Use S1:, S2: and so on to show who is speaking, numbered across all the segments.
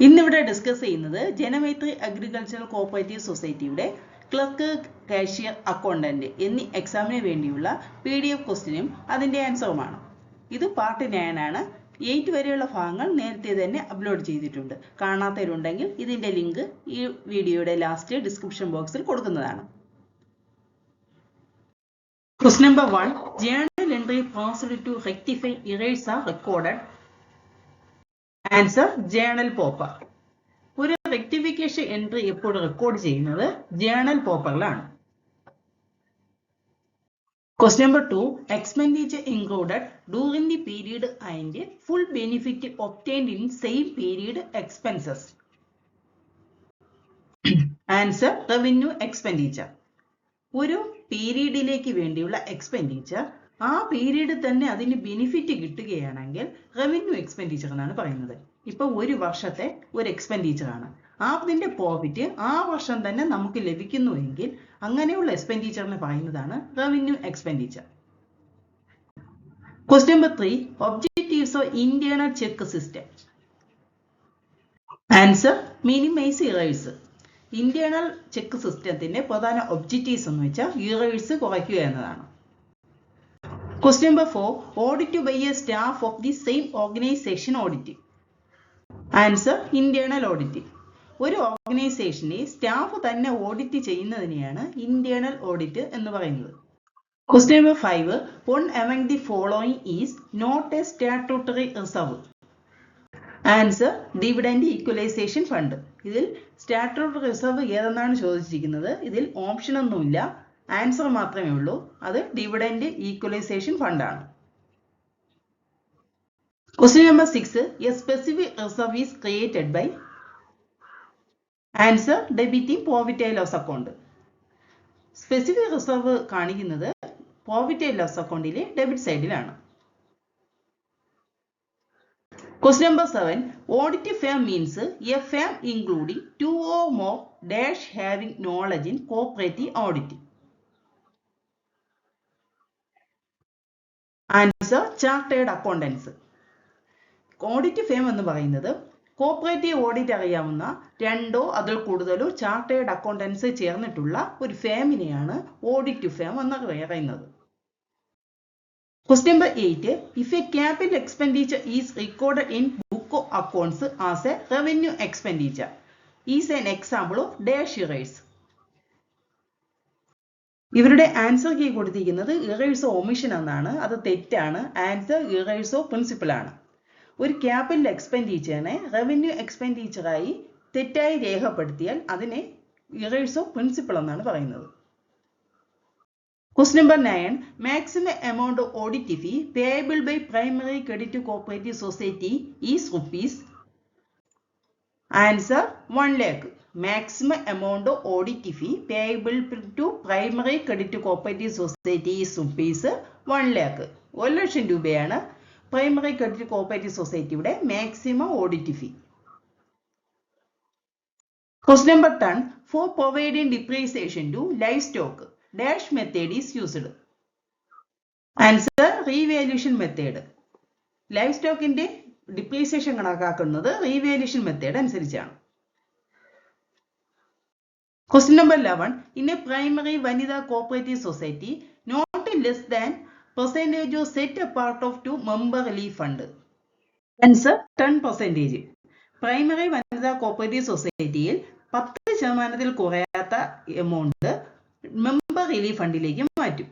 S1: ഇന്നിവിടെ ഡിസ്കസ് ചെയ്യുന്നത് Janamaithri agricultural cooperative സൊസൈറ്റിയുടെ ക്ലർക്ക്, കാഷ്യർ, അക്കൗണ്ടന്റ് എന്നീ എക്സാമിന് വേണ്ടിയുള്ള PDF ക്വസ്റ്റ്യനും അതിൻ്റെ ആൻസറുമാണ്. ഇത് പാർട്ട് 9 ആണ്. 8 വരെയുള്ള ഭാഗങ്ങൾ നേരത്തെ തന്നെ അപ്ലോഡ് ചെയ്തിട്ടുണ്ട്. കാണാത്തവരുണ്ടെങ്കിൽ ഇതിൻ്റെ ലിങ്ക് ഈ വീഡിയോയുടെ ലാസ്റ്റ് ഡിസ്ക്രിപ്ഷൻ ബോക്സിൽ കൊടുക്കുന്നതാണ്. Question number 1. Journal entry passed to rectify errors are recorded. Answer journal popper. ഒരു റെക്ടിഫിക്കേഷൻ എൻട്രി എപ്പോഴും റെക്കോർഡ് ചെയ്യുന്നത് journal പോപ്പറിലാണ്. Question number 2. Expenditure included during the period and full benefit obtained in same period expenses. Answer revenue expenditure. ഒരു പീരീഡിലേക്ക് വേണ്ടിയുള്ള expenditure ആ period തന്നെ അതിന് benefit കിട്ടുകയാണെങ്കിൽ revenue expenditure എന്നാണ് പറയുന്നത്. ഇപ്പൊ ഒരു വർഷത്തെ ഒരു എക്സ്പെൻഡിച്ചർ ആണ്, അതിന്റെ പ്രോഫിറ്റ് ആ വർഷം തന്നെ നമുക്ക് ലഭിക്കുന്നുവെങ്കിൽ അങ്ങനെയുള്ള എക്സ്പെൻഡിച്ചറിനെ പറയുന്നതാണ് revenue expenditure. Question number 3. Objectives of internal check system. Answer minimise errors. Internal check സിസ്റ്റത്തിന്റെ പ്രധാന ഒബ്ജക്റ്റീവ്സ് എന്ന് വെച്ചാൽ ഇറേഴ്സ് കുറയ്ക്കുക എന്നതാണ്. Question number 4. Audit by a staff of the same organization audit. Answer internal audit. ഒരു ഓർഗനൈസേഷനെ സ്റ്റാഫ് തന്നെ audit ചെയ്യുന്നതിനെയാണ് internal audit എന്ന് പറയുന്നത്. Question number 5. One among the following is not a statutory reserve. Answer dividend equalisation fund. ഇതിൽ statutory reserve ഏതെന്നാണ് ചോദിച്ചിരിക്കുന്നത്. ഇതിൽ option ഒന്നുമില്ല, ആൻസർ മാത്രമേ ഉള്ളൂ. അത് ഡിവിഡൻഡ് ഈക്വലൈസേഷൻ ഫണ്ടാണ്. Question number 6. A specific reserve is created by. Answer debiting profit and loss account. Specific reserve കാണിക്കുന്നത് പ്രോഫിറ്റ് ആൻഡ് ലോസ് അക്കൗണ്ടിലെ ഡെബിറ്റ് സൈഡിലാണ്. Question number 7. Audit firm means a firm including 2 or more dash having knowledge in cooperative auditing. Answer chartered accountants. Audit firm എന്ന് പറയുന്നത് cooperative audit അറിയാവുന്ന 2 അതിൽ കൂടുതലോ chartered accountants ചേർന്നിട്ടുള്ള ഒരു ഫേമിനെയാണ് ഓഡിറ്റ് ഫേം എന്ന് പറയുന്നത്. Question number 8. If a capital expenditure is recorded in book of accounts as a revenue expenditure, is an example of dash errors. ഇവരുടെ ആൻസർ കീ കൊടുത്തിരിക്കുന്നത് ഇറേഴ്സ് ഓഫ് ഒമിഷൻ എന്നാണ്. അത് തെറ്റാണ്. Answer errors of principal ആണ്. ഒരു capital എക്സ്പെൻഡിച്ചറിനെ revenue എക്സ്പെൻഡിച്ചറായി തെറ്റായി രേഖപ്പെടുത്തിയാൽ അതിനെ errors of principal എന്നാണ് പറയുന്നത്. Question number 9. Maximum amount of audit fee payable by primary credit cooperative society is rupees. Answer 1 lakh. Maximum amount of audit fee payable to primary credit cooperative society is rupees 1 lakh. 1 ലക്ഷം രൂപയാണ് primary credit cooperative സൊസൈറ്റിയുടെ maximum audit fee. Question number 10. For providing depreciation to livestock, dash method is used. Answer revaluation method. Life സ്റ്റോക്കിന്റെ depreciation കണക്കാക്കുന്നത് revaluation method അനുസരിച്ചാണ്. Question number 11. In a primary വനിതാ cooperative society not less than percentage of set apart of to member relief fund. Answer 10%. Primary വനിതാ cooperative സൊസൈറ്റിയിൽ 10% കുറയാത്ത amount member relief ഫണ്ടിലേക്ക് മാറ്റും.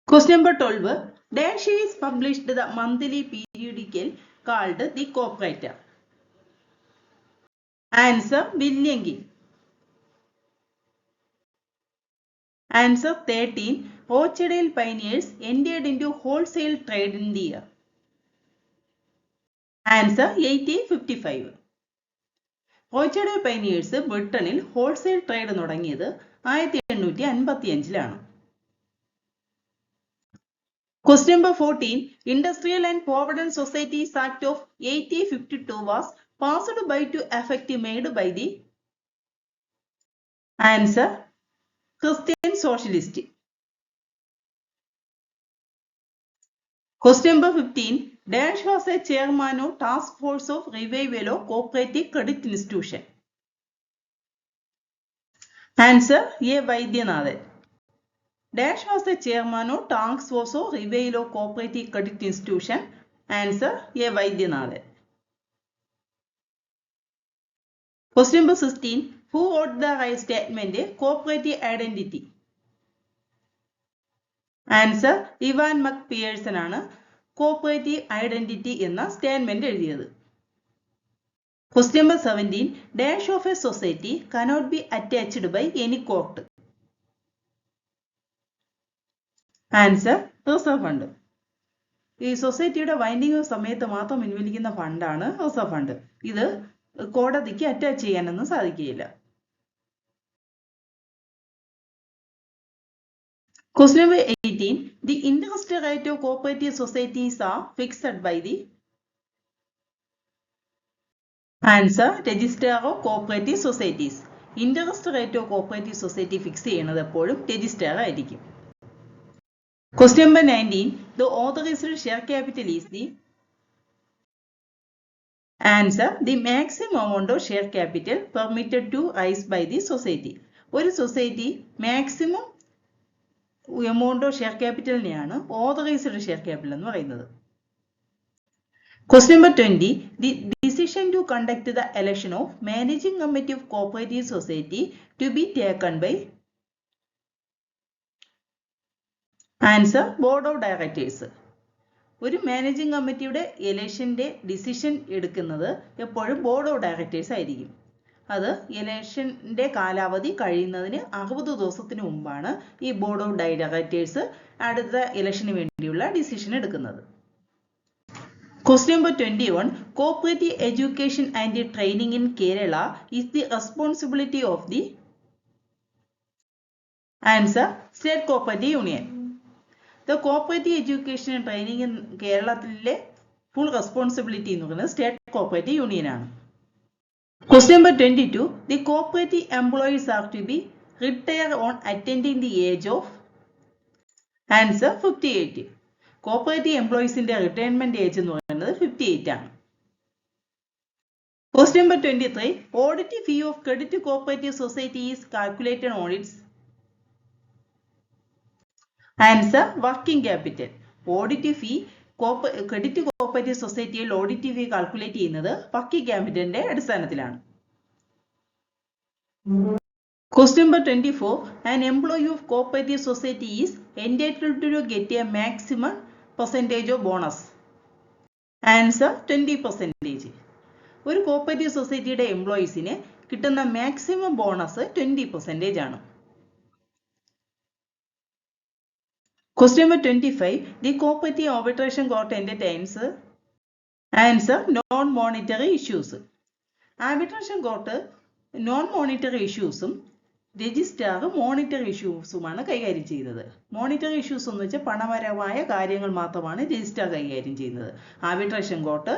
S1: Question number 12. Dash is published the monthly periodical called the Cooperator. Answer Billion. Answer 13. Rochdale Pioneers entered into wholesale trade in the year. Answer 1855. റോച്ചഡേൽ pioneers ബ്രിട്ടനിൽ wholesale trade തുടങ്ങിയത് 1855-ലാണ്. Question number 14. Industrial and Provident Societies Act of 1852 was passed by to effect made by the. Answer Christian Socialist. Question number 15. Dash was a chairman of Task Force of Revival of Cooperative Credit Institution. Answer A. Vaidyanathan. Dash was the chairman of Task Force of Revival of Cooperative Credit Institution. Answer A. Vaidyanathan. Question number 16. Who wrote the statement Cooperative Identity? Answer Ivan McPherson ആണ് cooperative identity എന്ന statement എഴുതിയത്. Question number 17. Dash of a society cannot be attached by any court. Answer reserve fund. ഈ സൊസൈറ്റിയുടെ winding സമയത്ത് മാത്രം പിൻവലിക്കുന്ന ഫണ്ടാണ് reserve fund. ഇത് കോടതിക്ക് attach ചെയ്യാനൊന്നും സാധിക്കുകയില്ല. Question number 18. The interest rate of cooperative societies are fixed by the answer Register of Cooperative Societies. Interest rate of cooperative society fix ചെയ്യുന്നത് എപ്പോഴും രജിസ്ട്രാർ ആയിരിക്കും. Question number 19. The authorized share capital is the answer the maximum amount of share capital permitted to rise by the society. ഒരു society maximum amount of share ക്യാപിറ്റലിനെയാണ് authorised share capital എന്ന് പറയുന്നത്. Question number 20. The decision to conduct the election of managing committee of cooperative society to be taken by answer board of directors. ഒരു managing കമ്മിറ്റിയുടെ ഇലക്ഷന്റെ decision എടുക്കുന്നത് എപ്പോഴും board of directors ആയിരിക്കും. അത് ഇലക്ഷന്റെ കാലാവധി കഴിയുന്നതിന് 60 ദിവസത്തിന് മുമ്പാണ് ഈ ബോർഡ് ഓഫ് ഡയറക്ടേഴ്സ് അടുത്ത ഇലക്ഷന് വേണ്ടിയുള്ള ഡിസിഷൻ എടുക്കുന്നത്. Question number 21. Cooperative education and training in Kerala is the responsibility of the answer State Cooperative Union. The cooperative education and training in കേരളത്തിലെ full responsibility എന്ന് പറയുന്നത് സ്റ്റേറ്റ് കോപ്പറേറ്റീവ് യൂണിയൻ ആണ്. Question number 22. The cooperative employees are to be retired on attaining the age of answer 58. Cooperative എംപ്ലോയീസിന്റെ retirement age എന്ന് പറയുന്നത് 58 ആണ്. Question number 23. Audit fee of credit cooperative society is calculated on its answer working capital. Audit fee credit cooperative സൊസൈറ്റിയിൽ audit fee calculate ചെയ്യുന്നത് working ക്യാപിറ്റലിന്റെ അടിസ്ഥാനത്തിലാണ്. Question number 24. An employee of cooperative society is entitled to get a maximum percentage of bonus. Answer 20%. ഒരു cooperative സൊസൈറ്റിയുടെ എംപ്ലോയീസിന് കിട്ടുന്ന maximum bonus 20% ആണ്. Question number 25. The cooperative arbitration court entertains answer non-monetary issues. Arbitration court non-monetary issuesഉം registrar monetary ഇഷ്യൂസുമാണ് കൈകാര്യം ചെയ്യുന്നത്. Monetary issues എന്ന് വെച്ചാൽ പണപരമായ കാര്യങ്ങൾ മാത്രമാണ് രജിസ്ട്രാർ കൈകാര്യം ചെയ്യുന്നത്. ആർബിട്രേഷൻ കോർട്ട്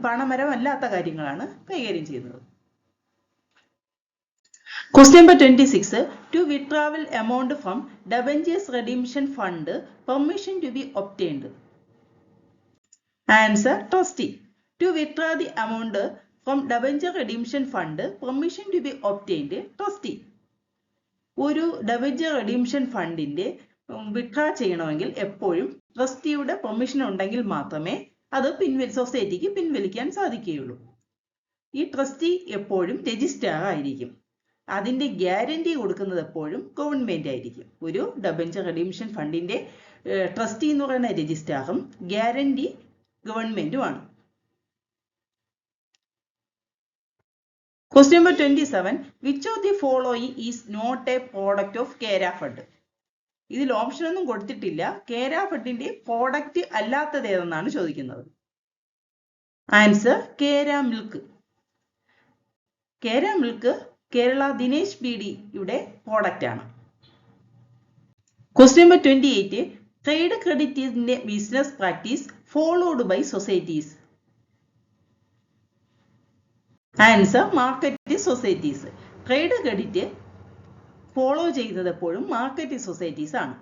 S1: പണപരമല്ലാത്ത കാര്യങ്ങളാണ് കൈകാര്യം ചെയ്യുന്നത്. Question number 26. To withdraw amount from debentures redemption fund, permission to be obtained. Answer trustee. To withdraw the amount from debenture redemption fund, permission to be obtained trustee. ഒരു ഡെബഞ്ചർ റെഡീംഷൻ ഫണ്ടിന്റെ withdraw ചെയ്യണമെങ്കിൽ എപ്പോഴും ട്രസ്റ്റിയുടെ permission ഉണ്ടെങ്കിൽ മാത്രമേ അത് സൊസൈറ്റിക്ക് പിൻവലിക്കാൻ സാധിക്കുകയുള്ളൂ. ഈ ട്രസ്റ്റി എപ്പോഴും രജിസ്ട്രാർ ആയിരിക്കും. അതിന്റെ ഗ്യാരണ്ടി കൊടുക്കുന്നത് എപ്പോഴും ഗവൺമെന്റ് ആയിരിക്കും. ഒരു ഡെബഞ്ചർ റെഡീംഷൻ ഫണ്ടിന്റെ ട്രസ്റ്റി എന്ന് പറയുന്ന രജിസ്ട്രാറും guarantee ഗവൺമെന്റുമാണ്. Question number 27. Which of the following is not a product of Kera Fund? ഇതിൽ ഓപ്ഷൻ ഒന്നും കൊടുത്തിട്ടില്ല. കേര ഫണ്ടിന്റെ പ്രോഡക്റ്റ് അല്ലാത്തത് ഏതെന്നാണ് ചോദിക്കുന്നത്. Answer Kera milk. Kera milk Kerala Dinesh ബിഡിയുടെ പ്രോഡക്റ്റ് ആണ്. Question number 28. ട്രേഡ് ക്രെഡിറ്റിന്റെ business practice followed by societies. Answer market societies. Trade credit follow ചെയ്യുന്നത് എപ്പോഴും മാർക്കറ്റ് സൊസൈറ്റീസ് ആണ്.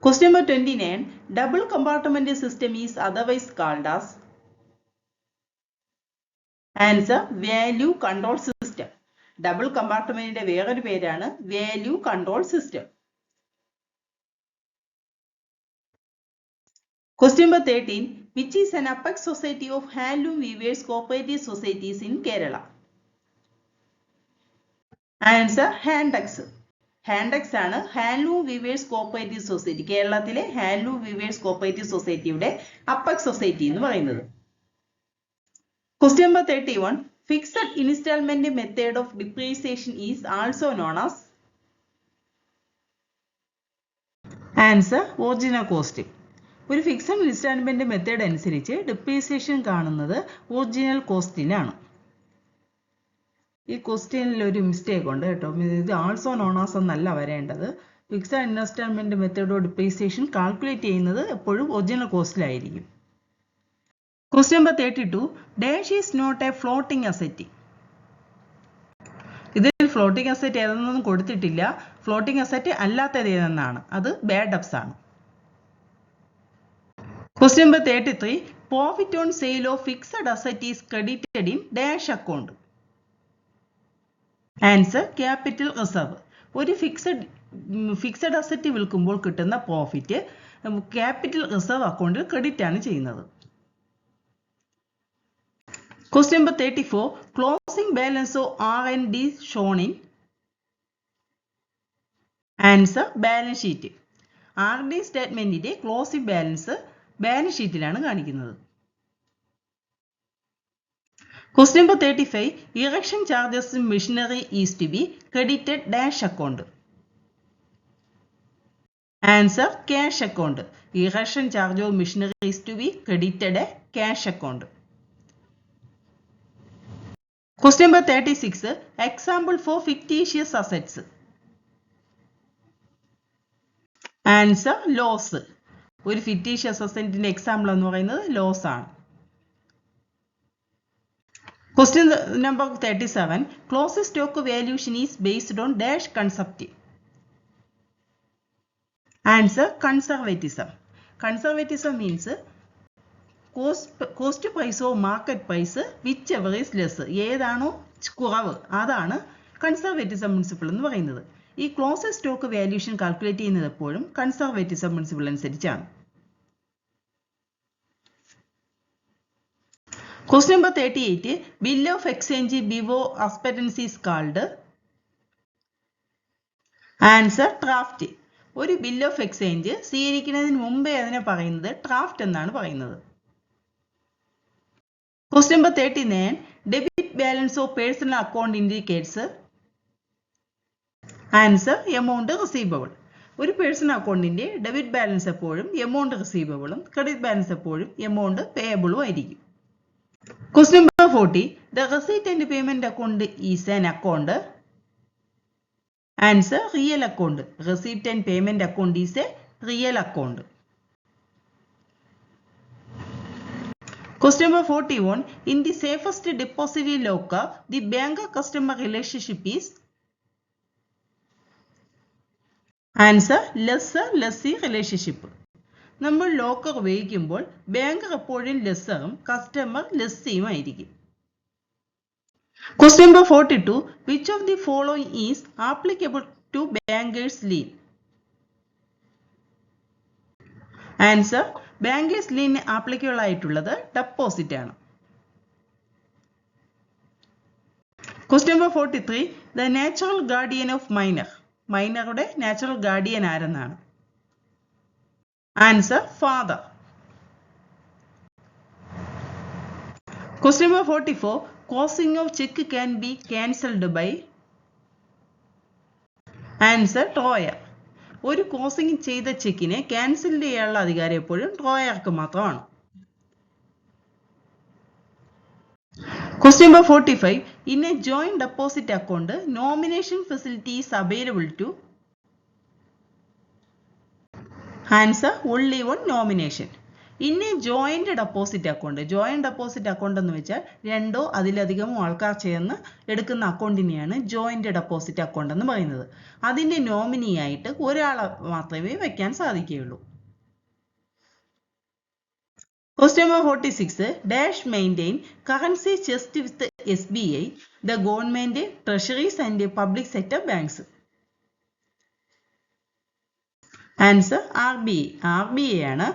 S1: Question number 29. double compartment system is otherwise called as? Answer, value control system. Double compartment വേറൊരു പേരാണ് value control system. Question number 13. Which is an apex society of handloom weavers cooperative societies in Kerala? Answer, Handex. Handex ആണ് handloom weavers cooperative society. കേരളത്തിലെ handloom weavers cooperative സൊസൈറ്റിയുടെ apex society എന്ന് പറയുന്നത്. Question number 31. Fixed installment method of depreciation is also known as? Answer, original costing. ഒരു fixed instalment method അനുസരിച്ച് depreciation കാണുന്നത് original കോസ്റ്റിനാണ്. ഈ ക്വസ്റ്റ്യനിൽ ഒരു മിസ്റ്റേക്ക് ഉണ്ട് കേട്ടോ. ഇത് ആൾസോ നോൺ ആസ് എന്നല്ല വരേണ്ടത്. Fixed instalment method of depreciation calculate ചെയ്യുന്നത് എപ്പോഴും ഒറിജിനൽ കോസ്റ്റിലായിരിക്കും. Question number 32. Dash is not a floating asset. ഇതിൽ ഫ്ലോട്ടിംഗ് അസറ്റ് ഏതെന്നൊന്നും കൊടുത്തിട്ടില്ല. ഫ്ലോട്ടിംഗ് അസറ്റ് അല്ലാത്തത് ഏതെന്നാണ്. അത് ബാഡ് ഡെബ്റ്റ്സ് ആണ്. Question number 33. Profit on sale of fixed asset is credited in dash account. Answer, capital reserve. ഒരു fixed asset വിൽക്കുമ്പോൾ കിട്ടുന്ന profit capital reserve അക്കൗണ്ടിൽ credit ആണ് ചെയ്യുന്നത്. Question number 34. Closing balance of R&D shown in? Answer, balance sheet. R&D സ്റ്റേറ്റ്മെന്റിന്റെ closing balance balance ഷീറ്റിലാണ് കാണിക്കുന്നത്. Question number 35. Erection charges in machinery is to be credited dash account. Answer, cash account. Erection charge of machinery is to be credited a cash account. Question number 36. Example for fictitious assets. Answer, loss. ഒരു fictitious അസറ്റിന്റെ example എന്ന് പറയുന്നത് loss ആണ്. Question number 37. Closing stock valuation is based on dash concept. Answer, conservatism. Conservatism means cost price or market price whichever is less. ഏതാണോ കുറവ് അതാണ് conservatism principle എന്ന് പറയുന്നത്. ഈ ക്ലോസിംഗ് സ്റ്റോക്ക് വാല്യൂഷൻ കാൽക്കുലേറ്റ് ചെയ്യുന്നത് എപ്പോഴും കൺസർവേറ്റിസം പ്രിൻസിപ്പിൾ അനുസരിച്ചാണ്. Question number 38. Bill of exchange before acceptance is called? Answer, draft. ഒരു ബിൽ ഓഫ് എക്സ്ചേഞ്ച് സ്വീകരിക്കുന്നതിന് മുമ്പേ അതിനെ പറയുന്നത് ഡ്രാഫ്റ്റ് എന്നാണ് പറയുന്നത്. Question number 39. Debit balance of personal account indicates? Answer, amount receivable. ഒരു പേഴ്സണൽ അക്കൗണ്ടിന്റെ ഡെബിറ്റ് ബാലൻസ് എപ്പോഴും എമൗണ്ട് റിസീവബിളും ക്രെഡിറ്റ് ബാലൻസ് എപ്പോഴും എമൗണ്ട് പേയബിളും ആയിരിക്കും. Question number 40. The receipt and payment account is an account. Answer, real account. Receipt and payment account is a real account. Question number 41. In the safest depository locker, the banker-customer relationship is? Answer, lessor-lessee relationship. നമ്മൾ locker ഉപയോഗിക്കുമ്പോൾ banker എപ്പോഴും ലെസ്സറും customer ലെസ്സിയും ആയിരിക്കും. Question number 42. Which of the following is applicable to bankers lien? Answer, bankers lien applicable ആയിട്ടുള്ളത് deposit ആണ്. Question number 43. The natural guardian of minor. മൈനറുടെ natural guardian ആരെന്നാണ്? Answer, father. Question number 44. Crossing of check can be cancelled by? Answer, drawer. ഒരു crossing ചെയ്ത ചെക്കിനെ cancel ചെയ്യാനുള്ള അധികാരം എപ്പോഴും ഡ്രോയർക്ക് മാത്രമാണ്. Question number 45. In a joint deposit account, nomination facility is available to? Answer, only one nomination. In a joint deposit account എന്ന് വെച്ചാൽ രണ്ടോ അതിലധികമോ ആൾക്കാർ ചേർന്ന് എടുക്കുന്ന അക്കൗണ്ടിനെയാണ് ജോയിന്റ് ഡെപ്പോസിറ്റ് അക്കൗണ്ട് എന്ന് പറയുന്നത്. അതിന്റെ നോമിനി ആയിട്ട് ഒരാളെ മാത്രമേ വെക്കാൻ സാധിക്കുകയുള്ളൂ. Question number 46. Dash maintain currency chest with SBI, the government, treasuries and public sector banks. Answer RBI. RBI ആണ്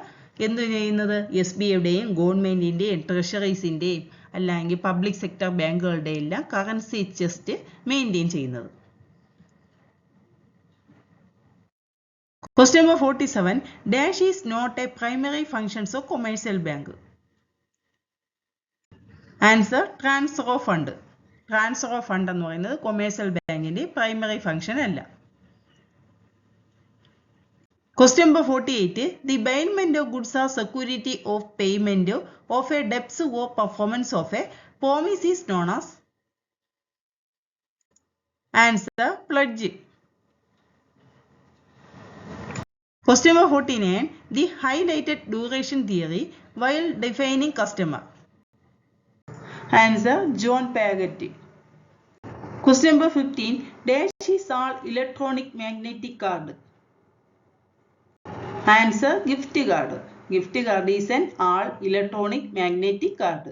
S1: എന്ത് ചെയ്യുന്നത്? SBIയുടെയും ഗവൺമെന്റിന്റെയും ട്രഷറീസിന്റെയും അല്ലെങ്കിൽ പബ്ലിക് സെക്ടർ ബാങ്കുകളുടെയും എല്ലാം കറൻസി ചെസ്റ്റ് മെയിൻറ്റെയിൻ ചെയ്യുന്നത്. Question number 47. Dash is not a primary functions of commercial bank. Answer transfer of fund. Transfer of fund എന്ന് പറയുന്നത് commercial ബാങ്കിന്റെ പ്രൈമറി ഫംഗ്ഷൻ അല്ല. Question number 48. The payment of goods are security of payment of a debts or performance of a promise is known as. Answer pledge. Question number 49. The highlighted duration theory while defining customer. Answer John Pagatti. Question number 15. Dash is all electronic magnetic card. Answer gift card. Gift card is an all electronic magnetic card.